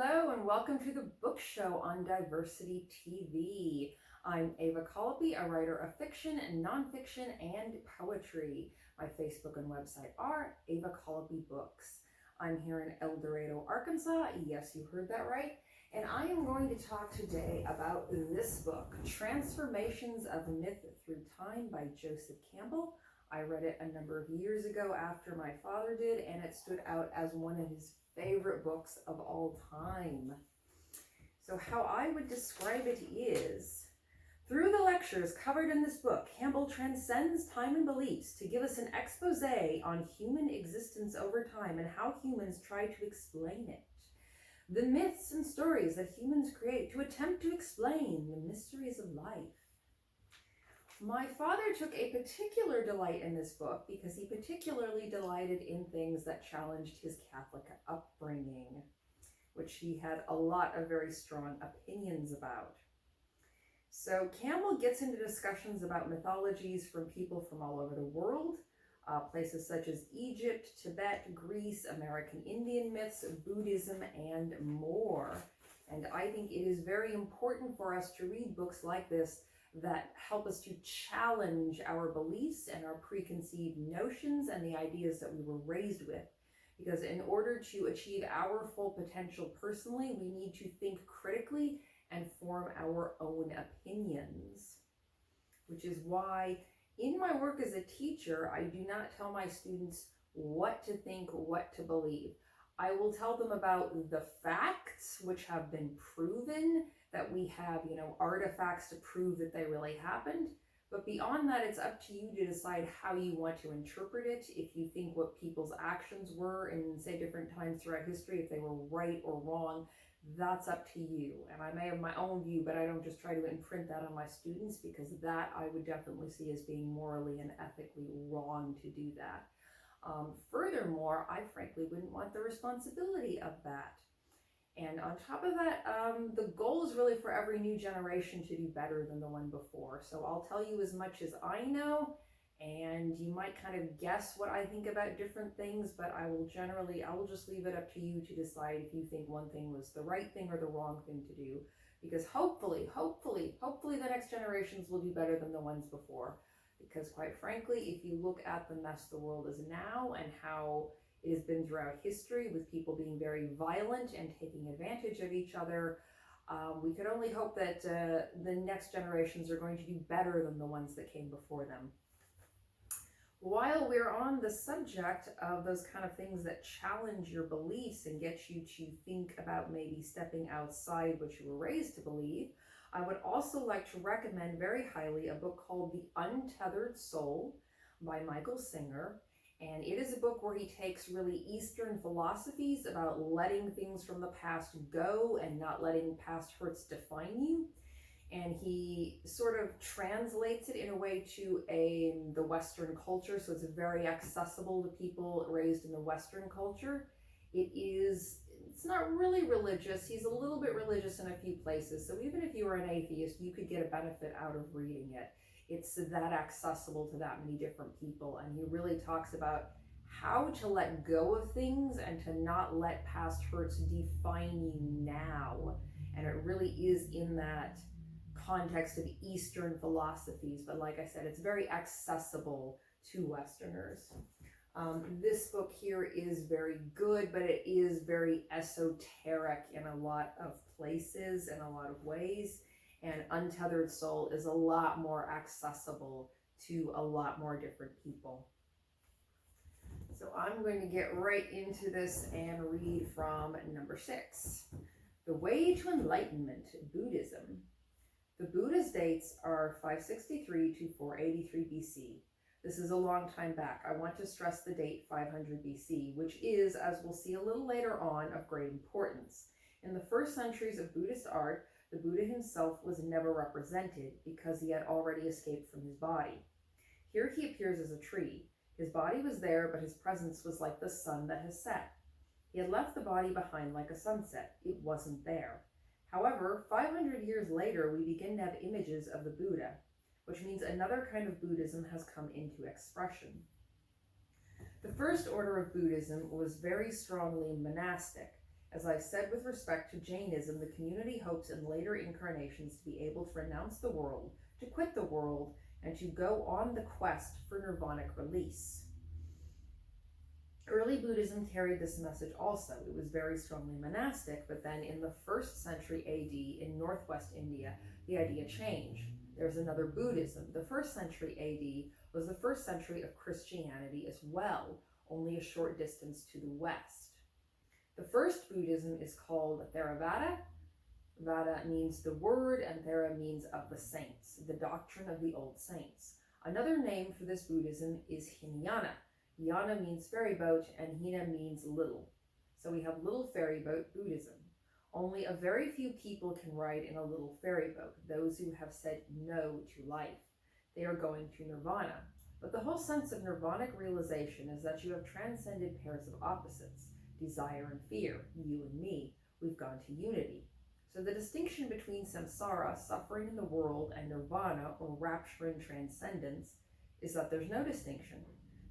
Hello and welcome to the book show on Diversity TV. I'm Ava Colby, a writer of fiction and nonfiction and poetry. My Facebook and website are Ava Colby Books. I'm here in El Dorado, Arkansas. Yes, you heard that right. And I am going to talk today about this book, Transformations of Myth Through Time by Joseph Campbell. I read it a number of years ago after my father did, and it stood out as one of his favorite books of all time. So how I would describe it is, through the lectures covered in this book, Campbell transcends time and beliefs to give us an expose on human existence over time and how humans try to explain it. The myths and stories that humans create to attempt to explain the mysteries of life. My father took a particular delight in this book because he particularly delighted in things that challenged his Catholic upbringing, which he had a lot of very strong opinions about. So Campbell gets into discussions about mythologies from people from all over the world, places such as Egypt, Tibet, Greece, American Indian myths, Buddhism, and more. And I think it is very important for us to read books like this that help us to challenge our beliefs and our preconceived notions and the ideas that we were raised with. Because in order to achieve our full potential personally, we need to think critically and form our own opinions. Which is why in my work as a teacher, I do not tell my students what to think, what to believe. I will tell them about the facts which have been proven, that we have, artifacts to prove that they really happened. But beyond that, it's up to you to decide how you want to interpret it. If you think what people's actions were in, say, different times throughout history, if they were right or wrong, that's up to you. And I may have my own view, but I don't just try to imprint that on my students, because that I would definitely see as being morally and ethically wrong to do that. Furthermore, I frankly wouldn't want the responsibility of that. And on top of that, the goal is really for every new generation to do better than the one before. So I'll tell you as much as I know, and you might kind of guess what I think about different things, but I will just leave it up to you to decide if you think one thing was the right thing or the wrong thing to do. Because hopefully, the next generations will do better than the ones before. Because quite frankly, if you look at the mess the world is now and how it has been throughout history, with people being very violent and taking advantage of each other, we could only hope that the next generations are going to do better than the ones that came before them. While we're on the subject of those kind of things that challenge your beliefs and get you to think about maybe stepping outside what you were raised to believe, I would also like to recommend very highly a book called The Untethered Soul by Michael Singer. And it is a book where he takes really Eastern philosophies about letting things from the past go and not letting past hurts define you. And he sort of translates it in a way to the Western culture, so it's very accessible to people raised in the Western culture. It's not really religious. He's a little bit religious in a few places, so even if you were an atheist, you could get a benefit out of reading it. It's that accessible to that many different people, and he really talks about how to let go of things and to not let past hurts define you now. And it really is in that context of Eastern philosophies, but like I said, it's very accessible to Westerners. This book here is very good, but it is very esoteric in a lot of places and a lot of ways. And Untethered Soul is a lot more accessible to a lot more different people. So I'm going to get right into this and read from number 6. The Way to Enlightenment, Buddhism. The Buddha's dates are 563 to 483 BC. This is a long time back. I want to stress the date 500 BC, which is, as we'll see a little later on, of great importance. In the first centuries of Buddhist art, the Buddha himself was never represented because he had already escaped from his body. Here he appears as a tree. His body was there, but his presence was like the sun that has set. He had left the body behind like a sunset. It wasn't there. However, 500 years later, we begin to have images of the Buddha, which means another kind of Buddhism has come into expression. The first order of Buddhism was very strongly monastic. As I've said with respect to Jainism, the community hopes in later incarnations to be able to renounce the world, to quit the world, and to go on the quest for nirvanic release. Early Buddhism carried this message also. It was very strongly monastic, but then in the 1st century AD in northwest India, the idea changed. There's another Buddhism. The 1st century AD was the 1st century of Christianity as well, only a short distance to the west. The first Buddhism is called Theravada. Vada means the word, and Thera means of the saints, the doctrine of the old saints. Another name for this Buddhism is Hinayana. Yana means ferry boat, and Hina means little. So we have little ferry boat Buddhism. Only a very few people can ride in a little ferry boat, those who have said no to life. They are going to nirvana. But the whole sense of nirvanic realization is that you have transcended pairs of opposites, desire and fear, you and me. We've gone to unity. So the distinction between samsara, suffering in the world, and nirvana, or rapture and transcendence, is that there's no distinction.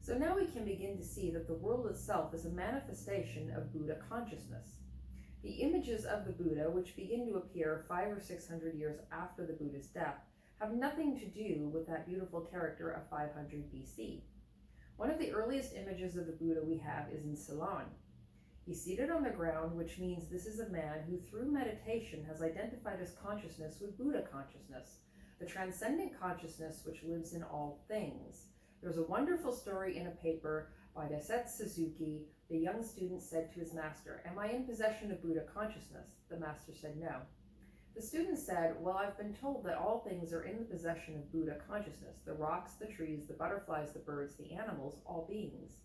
So now we can begin to see that the world itself is a manifestation of Buddha consciousness. The images of the Buddha, which begin to appear 500 or 600 years after the Buddha's death, have nothing to do with that beautiful character of 500 BC. One of the earliest images of the Buddha we have is in Ceylon. He's seated on the ground, which means this is a man who through meditation has identified his consciousness with Buddha consciousness, the transcendent consciousness which lives in all things. There's a wonderful story in a paper by Daisetsu Suzuki. The young student said to his master, "Am I in possession of Buddha consciousness?" The master said no. The student said, "Well, I've been told that all things are in the possession of Buddha consciousness, the rocks, the trees, the butterflies, the birds, the animals, all beings."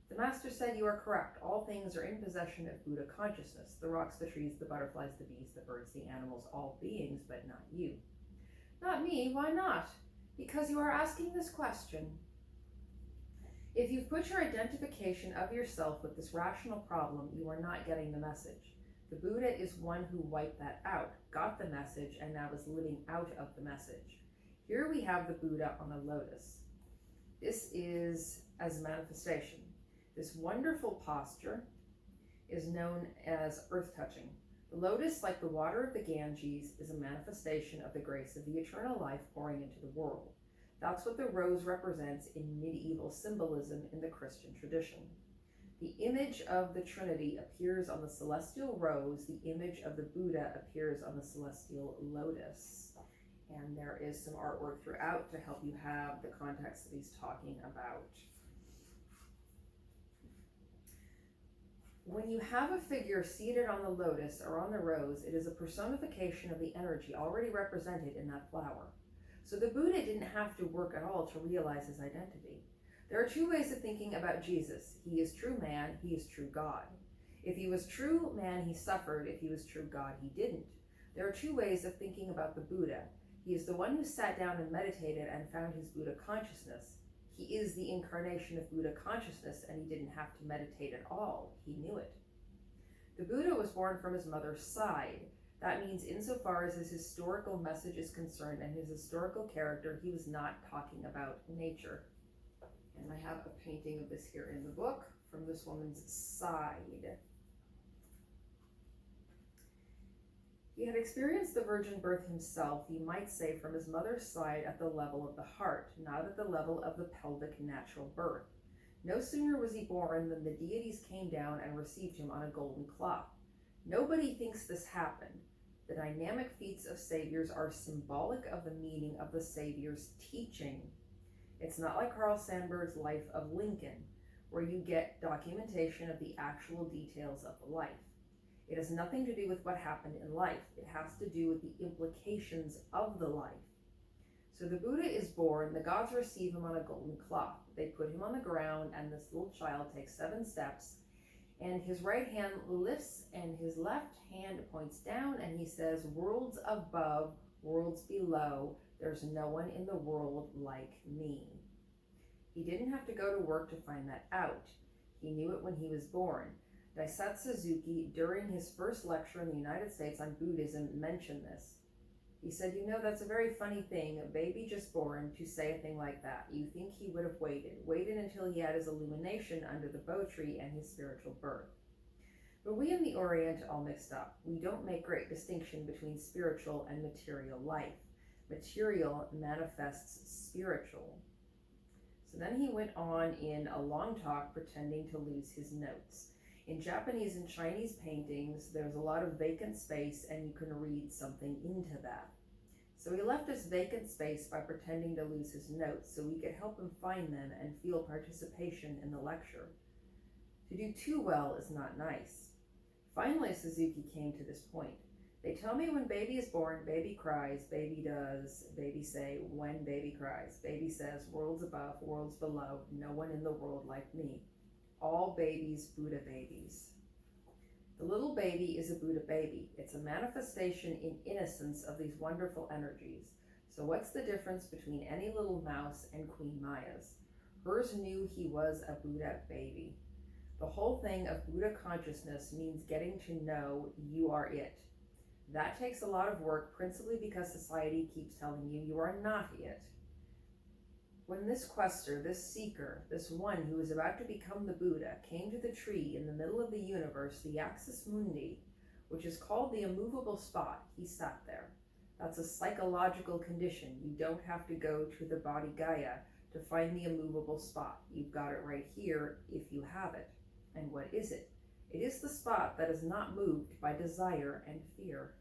The master said, "You are correct. All things are in possession of Buddha consciousness, the rocks, the trees, the butterflies, the bees, the birds, the animals, all beings, but not you." "Not me? Why not?" "Because you are asking this question. If you've put your identification of yourself with this rational problem, you are not getting the message. The Buddha is one who wiped that out, got the message, and now is living out of the message. Here we have the Buddha on a lotus. This is as a manifestation. This wonderful posture is known as earth touching. The lotus, like the water of the Ganges, is a manifestation of the grace of the eternal life pouring into the world. That's what the rose represents in medieval symbolism in the Christian tradition. The image of the Trinity appears on the celestial rose. The image of the Buddha appears on the celestial lotus. And there is some artwork throughout to help you have the context that he's talking about. When you have a figure seated on the lotus or on the rose, it is a personification of the energy already represented in that flower. So the Buddha didn't have to work at all to realize his identity. There are two ways of thinking about Jesus. He is true man, he is true God. If he was true man, he suffered. If he was true God, he didn't. There are two ways of thinking about the Buddha. He is the one who sat down and meditated and found his Buddha consciousness. He is the incarnation of Buddha consciousness, and he didn't have to meditate at all. He knew it. The Buddha was born from his mother's side. That means insofar as his historical message is concerned and his historical character, he was not talking about nature. And I have a painting of this here in the book from this woman's side. He had experienced the virgin birth himself, you might say, from his mother's side at the level of the heart, not at the level of the pelvic natural birth. No sooner was he born than the deities came down and received him on a golden cloth. Nobody thinks this happened. The dynamic feats of saviors are symbolic of the meaning of the savior's teaching. It's not like Carl Sandburg's Life of Lincoln, where you get documentation of the actual details of the life. It has nothing to do with what happened in life. It has to do with the implications of the life. So the Buddha is born, the gods receive him on a golden cloth. They put him on the ground, and this little child takes 7 steps, and his right hand lifts, and his left hand points down, and he says, "Worlds above, worlds below, there's no one in the world like me." He didn't have to go to work to find that out. He knew it when he was born. Daisetsu Suzuki, during his first lecture in the United States on Buddhism, mentioned this. He said, that's a very funny thing, a baby just born, to say a thing like that. You think he would have waited until he had his illumination under the bo tree and his spiritual birth. But we in the Orient all mixed up. We don't make great distinction between spiritual and material life. Material manifests spiritual. So then he went on in a long talk pretending to lose his notes. In Japanese and Chinese paintings, there's a lot of vacant space and you can read something into that. So he left us vacant space by pretending to lose his notes so we could help him find them and feel participation in the lecture. To do too well is not nice. Finally, Suzuki came to this point. They tell me when baby is born, baby cries, baby does, baby say, when baby cries. Baby says, worlds above, worlds below, no one in the world like me. All babies, Buddha babies. The little baby is a Buddha baby. It's a manifestation in innocence of these wonderful energies. So what's the difference between any little mouse and Queen Maya's? Hers knew he was a Buddha baby. The whole thing of Buddha consciousness means getting to know you are it. That takes a lot of work, principally because society keeps telling you you are not it. When this quester, this seeker, this one who is about to become the Buddha, came to the tree in the middle of the universe, the axis mundi, which is called the immovable spot, he sat there. That's a psychological condition. You don't have to go to the body Gaia to find the immovable spot. You've got it right here if you have it. And what is it? It is the spot that is not moved by desire and fear.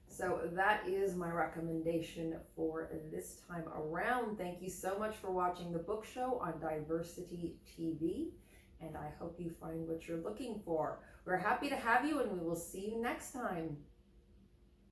So that is my recommendation for this time around. Thank you so much for watching the book show on Diversity TV, and I hope you find what you're looking for. We're happy to have you, and we will see you next time.